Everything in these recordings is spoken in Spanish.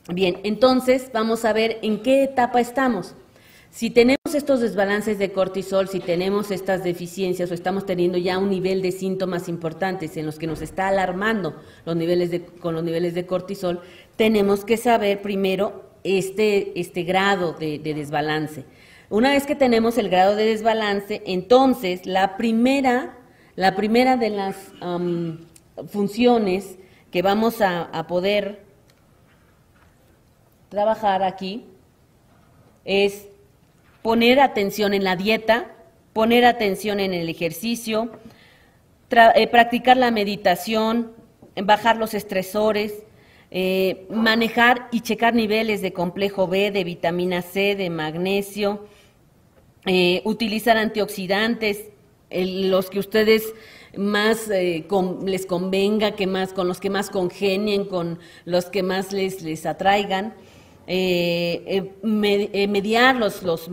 Bien, entonces vamos a ver en qué etapa estamos. Si tenemos estos desbalances de cortisol, si tenemos estas deficiencias o estamos teniendo ya un nivel de síntomas importantes en los que nos está alarmando con los niveles de cortisol, tenemos que saber primero este grado de desbalance. Una vez que tenemos el grado de desbalance, entonces la primera de las funciones que vamos a poder trabajar aquí es poner atención en la dieta, poner atención en el ejercicio, practicar la meditación, bajar los estresores, manejar y checar niveles de complejo B, de vitamina C, de magnesio, utilizar antioxidantes, los que ustedes más les convenga, con los que más congenien, con los que más les atraigan. Mediar los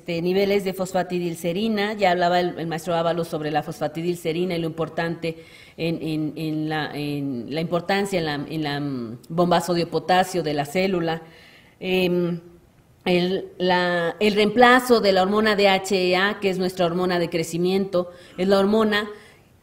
niveles de fosfatidilcerina. Ya hablaba el maestro Ábalos sobre la fosfatidilcerina y lo importante en la importancia en la bombazo de potasio de la célula. El reemplazo de la hormona DHEA, que es nuestra hormona de crecimiento, es la hormona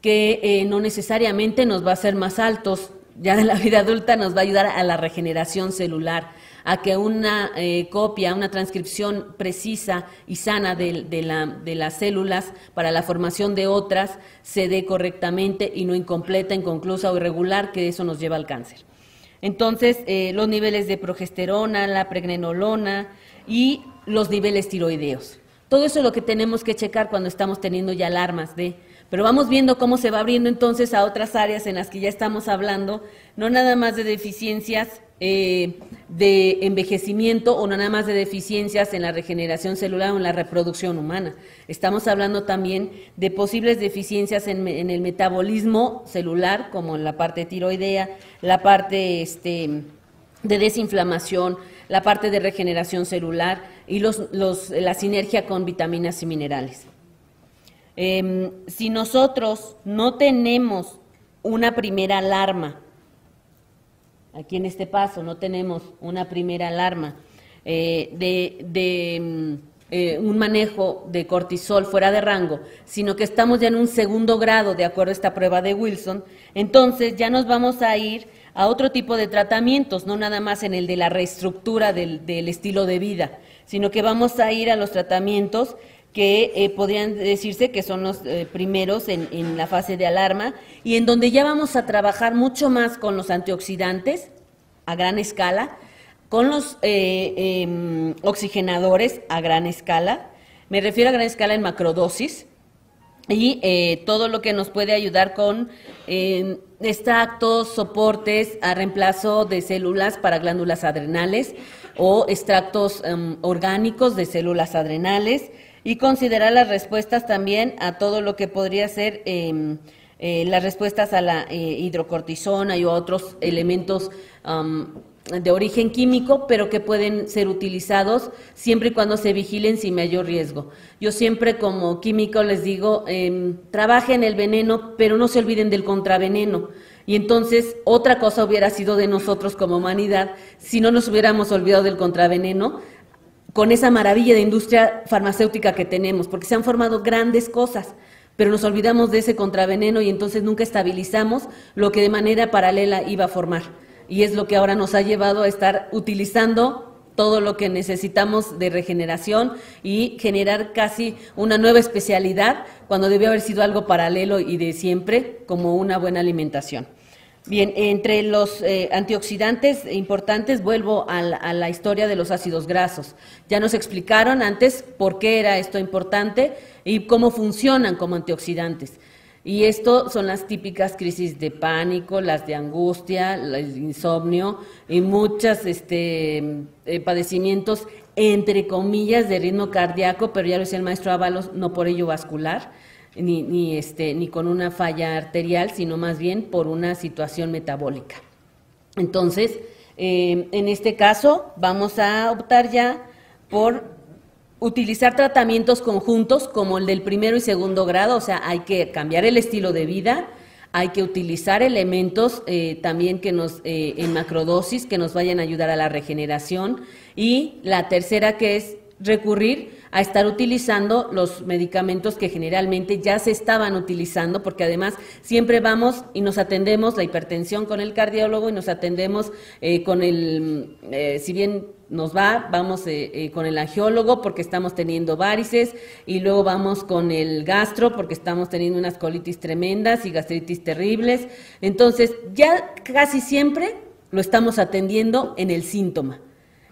que no necesariamente nos va a hacer más altos, ya en la vida adulta nos va a ayudar a la regeneración celular, a que una copia, una transcripción precisa y sana de las células para la formación de otras se dé correctamente y no incompleta, inconclusa o irregular, que eso nos lleva al cáncer. Entonces, los niveles de progesterona, la pregnenolona y los niveles tiroideos. Todo eso es lo que tenemos que checar cuando estamos teniendo ya alarmas pero vamos viendo cómo se va abriendo entonces a otras áreas en las que ya estamos hablando, no nada más de deficiencias de envejecimiento o no nada más de deficiencias en la regeneración celular o en la reproducción humana. Estamos hablando también de posibles deficiencias en el metabolismo celular, como en la parte tiroidea, la parte de desinflamación, la parte de regeneración celular y la sinergia con vitaminas y minerales. Si nosotros no tenemos una primera alarma, aquí en este paso no tenemos una primera alarma un manejo de cortisol fuera de rango, sino que estamos ya en un segundo grado, de acuerdo a esta prueba de Wilson, entonces ya nos vamos a ir a otro tipo de tratamientos, no nada más en el de la reestructura del estilo de vida, sino que vamos a ir a los tratamientos que podrían decirse que son los primeros en la fase de alarma y en donde ya vamos a trabajar mucho más con los antioxidantes a gran escala, con los oxigenadores a gran escala, me refiero a gran escala en macrodosis, y todo lo que nos puede ayudar con extractos, soportes a reemplazo de células para glándulas adrenales o extractos orgánicos de células adrenales, y considerar las respuestas también a todo lo que podría ser las respuestas a la hidrocortisona y a otros elementos de origen químico, pero que pueden ser utilizados siempre y cuando se vigilen sin mayor riesgo. Yo siempre como químico les digo, trabajen el veneno, pero no se olviden del contraveneno. Y entonces otra cosa hubiera sido de nosotros como humanidad si no nos hubiéramos olvidado del contraveneno, con esa maravilla de industria farmacéutica que tenemos, porque se han formado grandes cosas, pero nos olvidamos de ese contraveneno y entonces nunca estabilizamos lo que de manera paralela iba a formar. Y es lo que ahora nos ha llevado a estar utilizando todo lo que necesitamos de regeneración y generar casi una nueva especialidad cuando debió haber sido algo paralelo y de siempre, como una buena alimentación. Bien, entre los antioxidantes importantes, vuelvo a la historia de los ácidos grasos. Ya nos explicaron antes por qué era esto importante y cómo funcionan como antioxidantes. Y esto son las típicas crisis de pánico, las de angustia, el insomnio y muchos padecimientos, entre comillas, de ritmo cardíaco, pero ya lo decía el maestro Ábalos, no por ello vascular, ni con una falla arterial, sino más bien por una situación metabólica. Entonces, en este caso, vamos a optar ya por utilizar tratamientos conjuntos como el del primero y segundo grado, o sea, hay que cambiar el estilo de vida, hay que utilizar elementos también que nos en macrodosis que nos vayan a ayudar a la regeneración, y la tercera, que es recurrir a estar utilizando los medicamentos que generalmente ya se estaban utilizando, porque además siempre vamos y nos atendemos la hipertensión con el cardiólogo y nos atendemos con el, si bien nos va, vamos con el angiólogo porque estamos teniendo varices, y luego vamos con el gastro porque estamos teniendo unas colitis tremendas y gastritis terribles. Entonces ya casi siempre lo estamos atendiendo en el síntoma.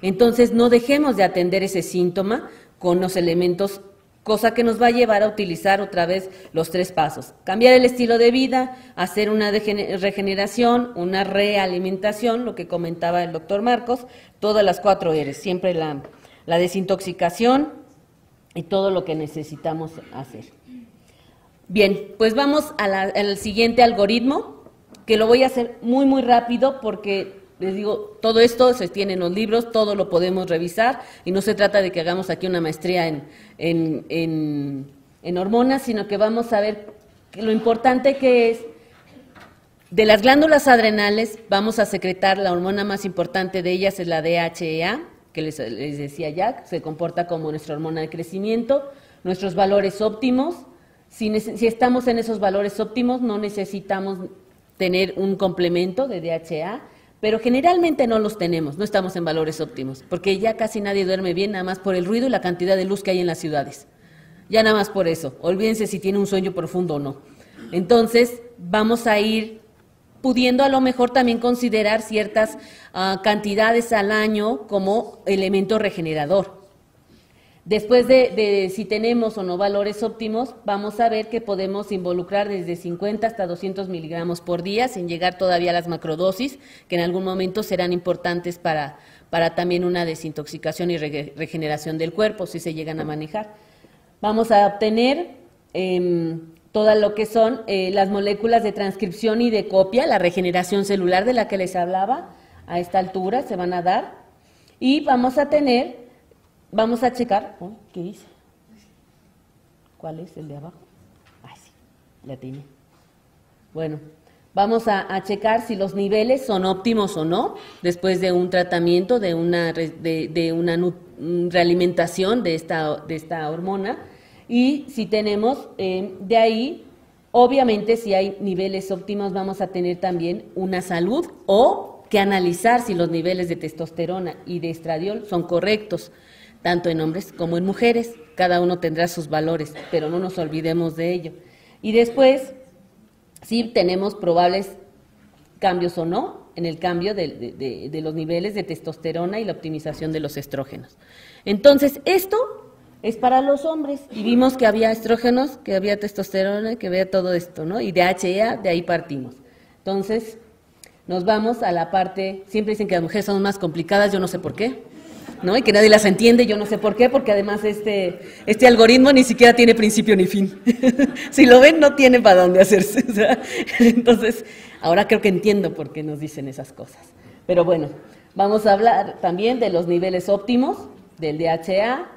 Entonces no dejemos de atender ese síntoma con los elementos, cosa que nos va a llevar a utilizar otra vez los 3 pasos. Cambiar el estilo de vida, hacer una regeneración, una realimentación, lo que comentaba el doctor Marcos, todas las 4 R's, siempre la desintoxicación y todo lo que necesitamos hacer. Bien, pues vamos al siguiente algoritmo, que lo voy a hacer muy, muy rápido porque les digo, todo esto se tiene en los libros, todo lo podemos revisar, y no se trata de que hagamos aquí una maestría en hormonas, sino que vamos a ver lo importante que es. De las glándulas adrenales vamos a secretar la hormona más importante de ellas, es la DHEA, que les decía ya, se comporta como nuestra hormona de crecimiento, nuestros valores óptimos. Si estamos en esos valores óptimos, no necesitamos tener un complemento de DHEA, pero generalmente no los tenemos, no estamos en valores óptimos, porque ya casi nadie duerme bien, nada más por el ruido y la cantidad de luz que hay en las ciudades. Ya nada más por eso, olvídense si tiene un sueño profundo o no. Entonces, vamos a ir pudiendo a lo mejor también considerar ciertas cantidades al año como elemento regenerador. Después de si tenemos o no valores óptimos, vamos a ver que podemos involucrar desde 50 hasta 200 miligramos por día, sin llegar todavía a las macrodosis, que en algún momento serán importantes para también una desintoxicación y regeneración del cuerpo, si se llegan a manejar. Vamos a obtener todo lo que son las moléculas de transcripción y de copia, la regeneración celular de la que les hablaba, a esta altura se van a dar, y vamos a tener... Vamos a checar, ¿qué dice? ¿Cuál es el de abajo? Ay, sí, la tiene. Bueno, vamos a checar si los niveles son óptimos o no, después de un tratamiento, de una realimentación de esta hormona, y si tenemos de ahí, obviamente si hay niveles óptimos vamos a tener también una salud, o que analizar si los niveles de testosterona y de estradiol son correctos, tanto en hombres como en mujeres. Cada uno tendrá sus valores, pero no nos olvidemos de ello. Y después, si tenemos probables cambios o no en el cambio de los niveles de testosterona y la optimización de los estrógenos. Entonces, esto es para los hombres, y vimos que había estrógenos, que había testosterona, que había todo esto, ¿no? Y DHEA, de ahí partimos. Entonces, nos vamos a la parte, siempre dicen que las mujeres son más complicadas, yo no sé por qué, ¿no? Y que nadie las entiende, yo no sé por qué, porque además este algoritmo ni siquiera tiene principio ni fin. Si lo ven, no tiene para dónde hacerse. O sea, entonces, ahora creo que entiendo por qué nos dicen esas cosas. Pero bueno, vamos a hablar también de los niveles óptimos del DHEA,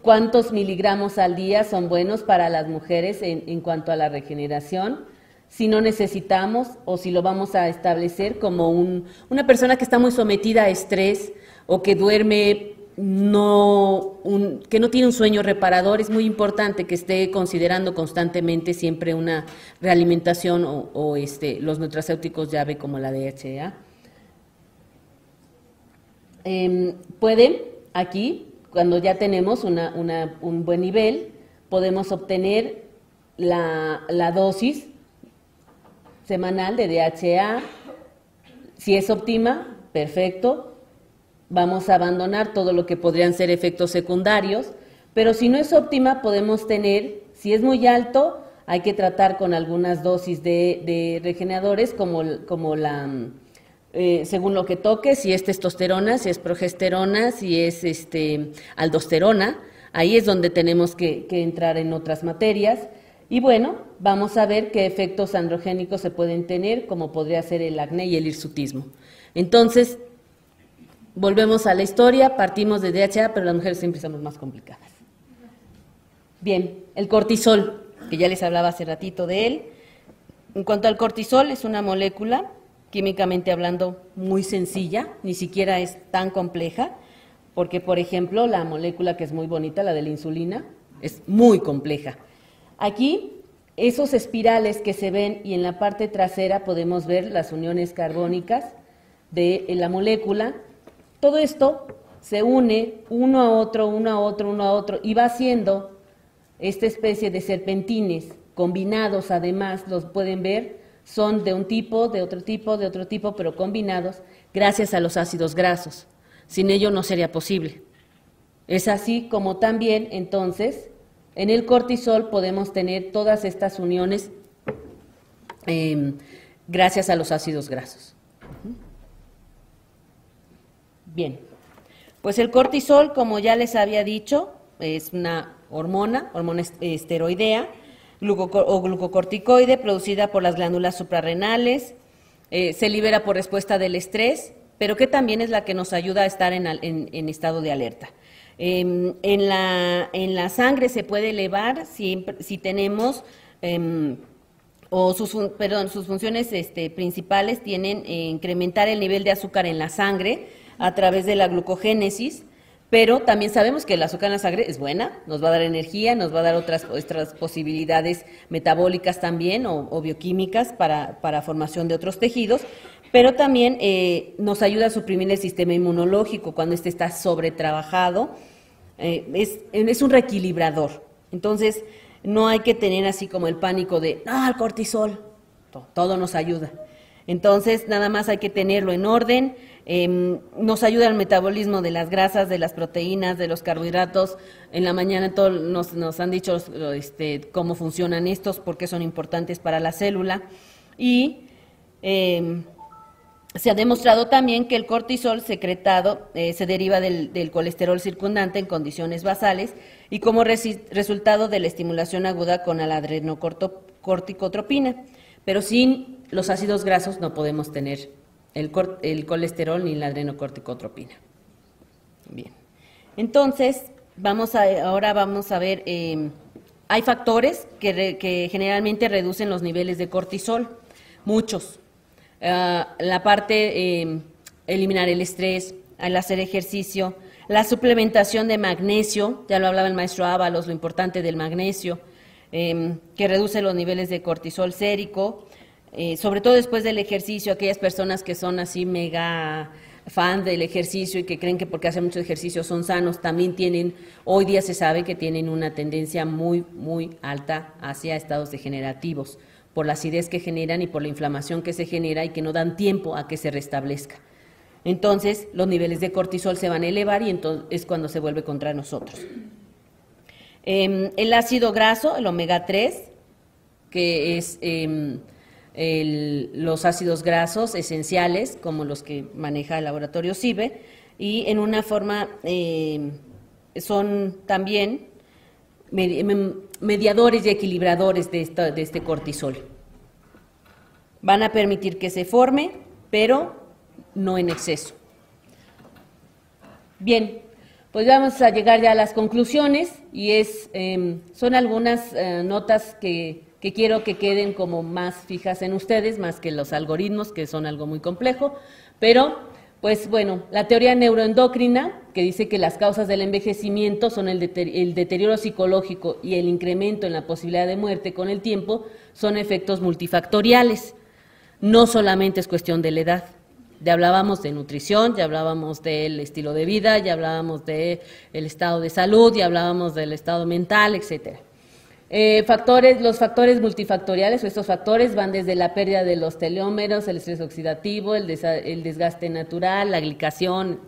cuántos miligramos al día son buenos para las mujeres en cuanto a la regeneración, si no necesitamos o si lo vamos a establecer como una persona que está muy sometida a estrés o que duerme, que no tiene un sueño reparador. Es muy importante que esté considerando constantemente siempre una realimentación o los nutracéuticos llave como la DHEA. Pueden aquí, cuando ya tenemos un buen nivel, podemos obtener la dosis semanal de DHEA. Si es óptima, perfecto. Vamos a abandonar todo lo que podrían ser efectos secundarios, pero si no es óptima podemos tener, si es muy alto, hay que tratar con algunas dosis de regeneradores como según lo que toque, si es testosterona, si es progesterona, si es aldosterona. Ahí es donde tenemos que entrar en otras materias. Y bueno, vamos a ver qué efectos androgénicos se pueden tener, como podría ser el acné y el hirsutismo. Entonces, volvemos a la historia, partimos de DHEA, pero las mujeres siempre somos más complicadas. Bien, el cortisol, que ya les hablaba hace ratito de él. En cuanto al cortisol, es una molécula, químicamente hablando, muy sencilla, ni siquiera es tan compleja, porque, por ejemplo, la molécula que es muy bonita, la de la insulina, es muy compleja. Aquí, esos espirales que se ven y en la parte trasera podemos ver las uniones carbónicas de la molécula. Todo esto se une uno a otro, uno a otro, uno a otro, y va haciendo esta especie de serpentines combinados, además, los pueden ver, son de un tipo, de otro tipo, de otro tipo, pero combinados gracias a los ácidos grasos. Sin ello no sería posible. Es así como también, entonces, en el cortisol podemos tener todas estas uniones gracias a los ácidos grasos. Bien, pues el cortisol, como ya les había dicho, es una hormona esteroidea o glucocorticoide producida por las glándulas suprarrenales, se libera por respuesta del estrés, pero que también es la que nos ayuda a estar en estado de alerta. En la sangre se puede elevar si tenemos, sus funciones principales tienen incrementar el nivel de azúcar en la sangre a través de la glucogénesis, pero también sabemos que el azúcar en la sangre es buena, nos va a dar energía, nos va a dar otras posibilidades metabólicas también o bioquímicas para formación de otros tejidos, pero también nos ayuda a suprimir el sistema inmunológico cuando este está sobretrabajado, es un reequilibrador. Entonces, no hay que tener así como el pánico de, el cortisol, todo nos ayuda. Entonces, nada más hay que tenerlo en orden. Nos ayuda al metabolismo de las grasas, de las proteínas, de los carbohidratos. En la mañana nos han dicho cómo funcionan estos, por qué son importantes para la célula. Y se ha demostrado también que el cortisol secretado se deriva del colesterol circundante en condiciones basales y como resultado de la estimulación aguda con la adrenocorticotropina. Pero sin los ácidos grasos no podemos tener el colesterol ni la adrenocorticotropina. Bien, entonces ahora vamos a ver, hay factores que generalmente reducen los niveles de cortisol, muchos. La parte, eliminar el estrés, al hacer ejercicio, la suplementación de magnesio, ya lo hablaba el maestro Ábalos, lo importante del magnesio, que reduce los niveles de cortisol sérico, sobre todo después del ejercicio, aquellas personas que son así mega fan del ejercicio y que creen que porque hacen mucho ejercicio son sanos, también hoy día se sabe que tienen una tendencia muy, muy alta hacia estados degenerativos, por la acidez que generan y por la inflamación que se genera y que no dan tiempo a que se restablezca. Entonces, los niveles de cortisol se van a elevar y entonces es cuando se vuelve contra nosotros. El ácido graso, el omega 3, que es los ácidos grasos esenciales, como los que maneja el laboratorio CIBE, y en una forma son también mediadores y equilibradores de este cortisol. Van a permitir que se forme, pero no en exceso. Bien, pues vamos a llegar ya a las conclusiones y son algunas notas que quiero que queden como más fijas en ustedes, más que los algoritmos, que son algo muy complejo, pero pues bueno, la teoría neuroendocrina, que dice que las causas del envejecimiento son el deterioro psicológico y el incremento en la posibilidad de muerte con el tiempo, son efectos multifactoriales. No solamente es cuestión de la edad. Ya hablábamos de nutrición, ya hablábamos del estilo de vida, ya hablábamos del estado de salud, ya hablábamos del estado mental, etcétera. Los factores multifactoriales, o estos factores van desde la pérdida de los telómeros, el estrés oxidativo, el desgaste natural, la glicación.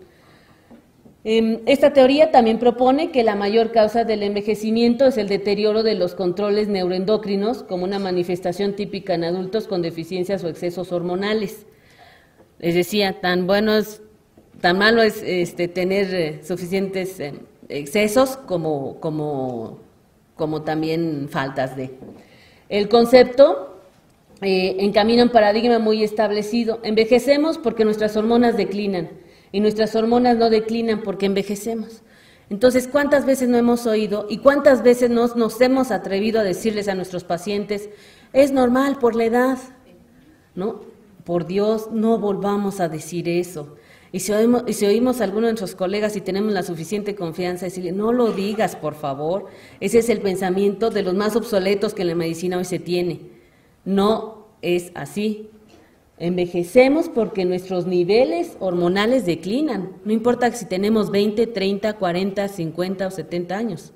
Esta teoría también propone que la mayor causa del envejecimiento es el deterioro de los controles neuroendocrinos como una manifestación típica en adultos con deficiencias o excesos hormonales. Les decía, tan malo es tener suficientes excesos como también faltas de. El concepto encamina un paradigma muy establecido. Envejecemos porque nuestras hormonas declinan y nuestras hormonas no declinan porque envejecemos. Entonces, ¿cuántas veces no hemos oído y cuántas veces nos hemos atrevido a decirles a nuestros pacientes, es normal por la edad? ¿No? Por Dios, no volvamos a decir eso. Y si oímos a alguno de nuestros colegas y tenemos la suficiente confianza, decirle, no lo digas, por favor. Ese es el pensamiento de los más obsoletos que en la medicina hoy se tiene. No es así. Envejecemos porque nuestros niveles hormonales declinan. No importa si tenemos 20, 30, 40, 50 o 70 años.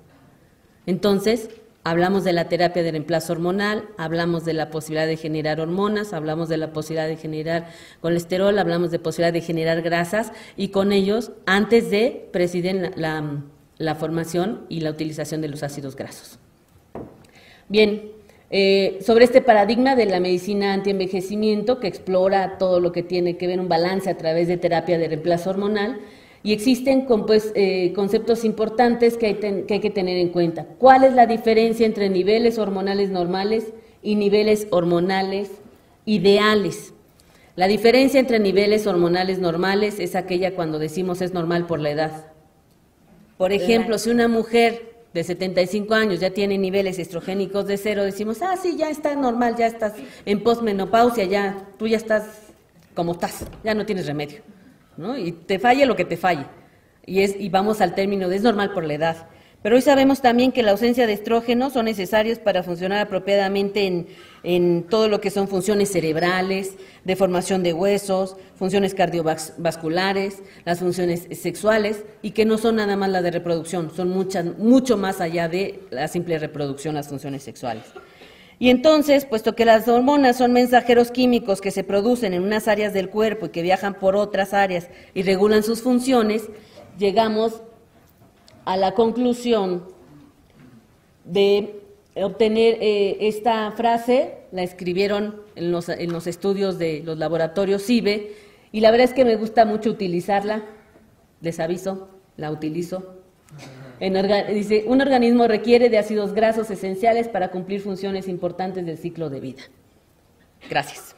Entonces, hablamos de la terapia de reemplazo hormonal, hablamos de la posibilidad de generar hormonas, hablamos de la posibilidad de generar colesterol, hablamos de posibilidad de generar grasas y con ellos, antes de, presiden la formación y la utilización de los ácidos grasos. Bien, sobre este paradigma de la medicina antienvejecimiento que explora todo lo que tiene que ver un balance a través de terapia de reemplazo hormonal, y existen conceptos importantes que hay que tener en cuenta. ¿Cuál es la diferencia entre niveles hormonales normales y niveles hormonales ideales? La diferencia entre niveles hormonales normales es aquella cuando decimos es normal por la edad. Por ejemplo, si una mujer de 75 años ya tiene niveles estrogénicos de 0, decimos, sí, ya está normal, ya estás en posmenopausia, tú ya estás como estás, ya no tienes remedio, ¿no? Y te falle lo que te falle. Y vamos al término de es normal por la edad. Pero hoy sabemos también que la ausencia de estrógenos son necesarios para funcionar apropiadamente en todo lo que son funciones cerebrales, de formación de huesos, funciones cardiovasculares, las funciones sexuales, y que no son nada más las de reproducción, son mucho más allá de la simple reproducción, las funciones sexuales. Y entonces, puesto que las hormonas son mensajeros químicos que se producen en unas áreas del cuerpo y que viajan por otras áreas y regulan sus funciones, llegamos a la conclusión de obtener esta frase, la escribieron en los estudios de los laboratorios CIBE, y la verdad es que me gusta mucho utilizarla, les aviso, la utilizo. Dice, un organismo requiere de ácidos grasos esenciales para cumplir funciones importantes del ciclo de vida. Gracias.